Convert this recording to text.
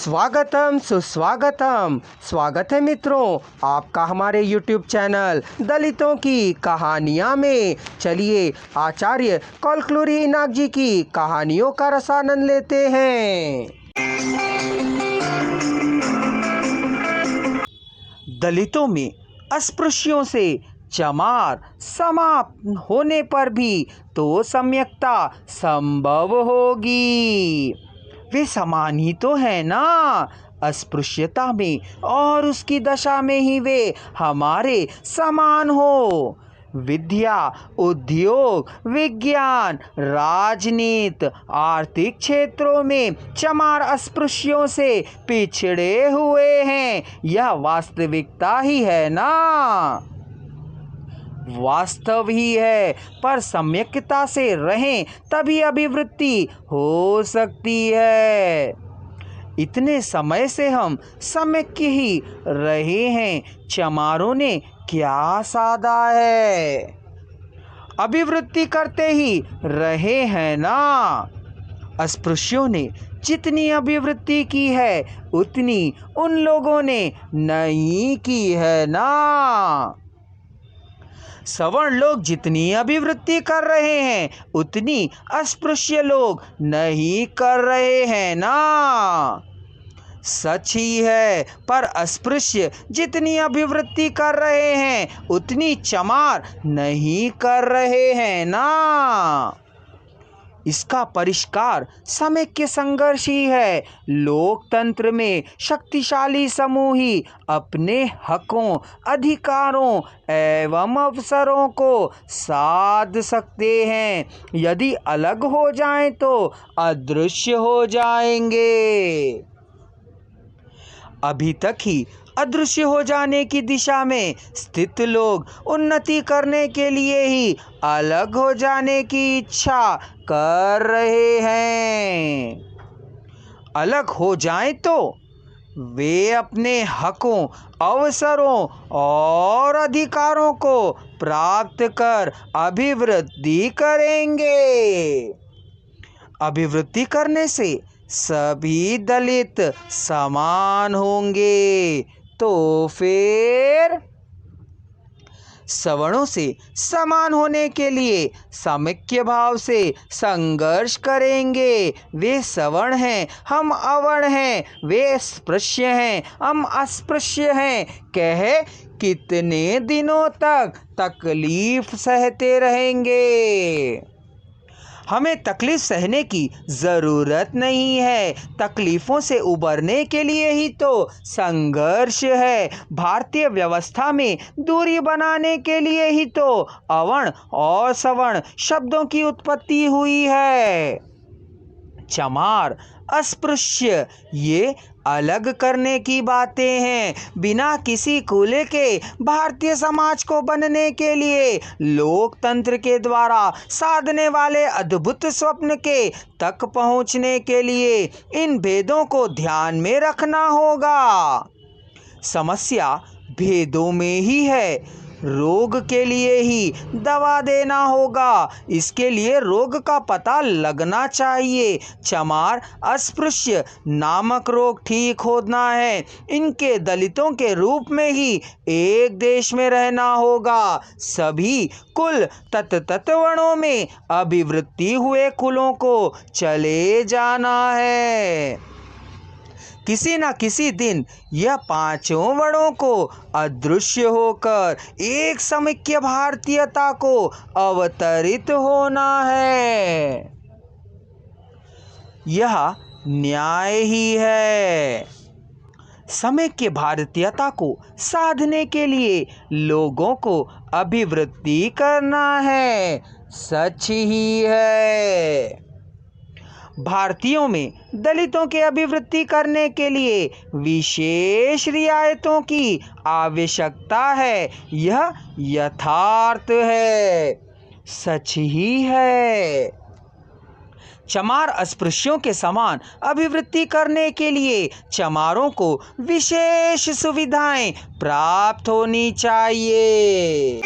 स्वागतम सुस्वागतम। स्वागत है मित्रों आपका हमारे YouTube चैनल दलितों की कहानियाँ में। चलिए आचार्य कौलक्लुरी इनाक जी की कहानियों का रसानंद लेते हैं। दलितों में अस्पृश्यों से चमार समाप्त होने पर भी तो सम्यकता संभव होगी। वे समान ही तो है ना, अस्पृश्यता में और उसकी दशा में ही वे हमारे समान हो। विद्या, उद्योग, विज्ञान, राजनीति, आर्थिक क्षेत्रों में चमार अस्पृश्यों से पिछड़े हुए हैं। यह वास्तविकता ही है ना, वास्तव ही है। पर सम्यकता से रहें तभी अभिवृद्धि हो सकती है। इतने समय से हम सम्यक्य ही रहे हैं। चमारों ने क्या साधा है, अभिवृद्धि करते ही रहे हैं ना। अस्पृश्यों ने जितनी अभिवृद्धि की है उतनी उन लोगों ने नहीं की है ना। सवर्ण लोग जितनी अभिवृद्धि कर रहे हैं उतनी अस्पृश्य लोग नहीं कर रहे हैं ना। सच ही है, पर अस्पृश्य जितनी अभिवृद्धि कर रहे हैं उतनी चमार नहीं कर रहे हैं ना। इसका परिष्कार समेक्य संघर्ष ही है। लोकतंत्र में शक्तिशाली समूह ही अपने हकों, अधिकारों एवं अवसरों को साध सकते हैं। यदि अलग हो जाएं तो अदृश्य हो जाएंगे। अभी तक ही अदृश्य हो जाने की दिशा में स्थित लोग उन्नति करने के लिए ही अलग हो जाने की इच्छा कर रहे हैं। अलग हो जाएं तो वे अपने हकों, अवसरों और अधिकारों को प्राप्त कर अभिवृद्धि करेंगे। अभिवृद्धि करने से सभी दलित समान होंगे। तो फिर सवर्णों से समान होने के लिए समेक्य भाव से संघर्ष करेंगे। वे सवर्ण हैं, हम अवर्ण हैं। वे स्पृश्य हैं, हम अस्पृश्य हैं। कहे कितने दिनों तक तकलीफ सहते रहेंगे। हमें तकलीफ सहने की ज़रूरत नहीं है। तकलीफ़ों से उबरने के लिए ही तो संघर्ष है। भारतीय व्यवस्था में दूरी बनाने के लिए ही तो अवर्ण और सवर्ण शब्दों की उत्पत्ति हुई है। चमार, अस्पृश्य ये अलग करने की बातें हैं। बिना किसी कूले के भारतीय समाज को बनने के लिए लोकतंत्र के द्वारा साधने वाले अद्भुत स्वप्न के तक पहुंचने के लिए इन भेदों को ध्यान में रखना होगा। समस्या भेदों में ही है। रोग के लिए ही दवा देना होगा। इसके लिए रोग का पता लगना चाहिए। चमार, अस्पृश्य नामक रोग ठीक होना है। इनके दलितों के रूप में ही एक देश में रहना होगा। सभी कुल तत्वर्णों में अभिवृद्धि हुए कुलों को चले जाना है। किसी न किसी दिन यह पांचों वर्णों को अदृश्य होकर एक समेक्य भारतीयता को अवतरित होना है। यह न्याय ही है। समेक्य भारतीयता को साधने के लिए लोगों को अभिवृद्धि करना है। सच ही है। भारतीयों में दलितों के अभिवृद्धि करने के लिए विशेष रियायतों की आवश्यकता है। यह यथार्थ है। सच ही है। चमार अस्पृश्यों के समान अभिवृद्धि करने के लिए चमारों को विशेष सुविधाएं प्राप्त होनी चाहिए।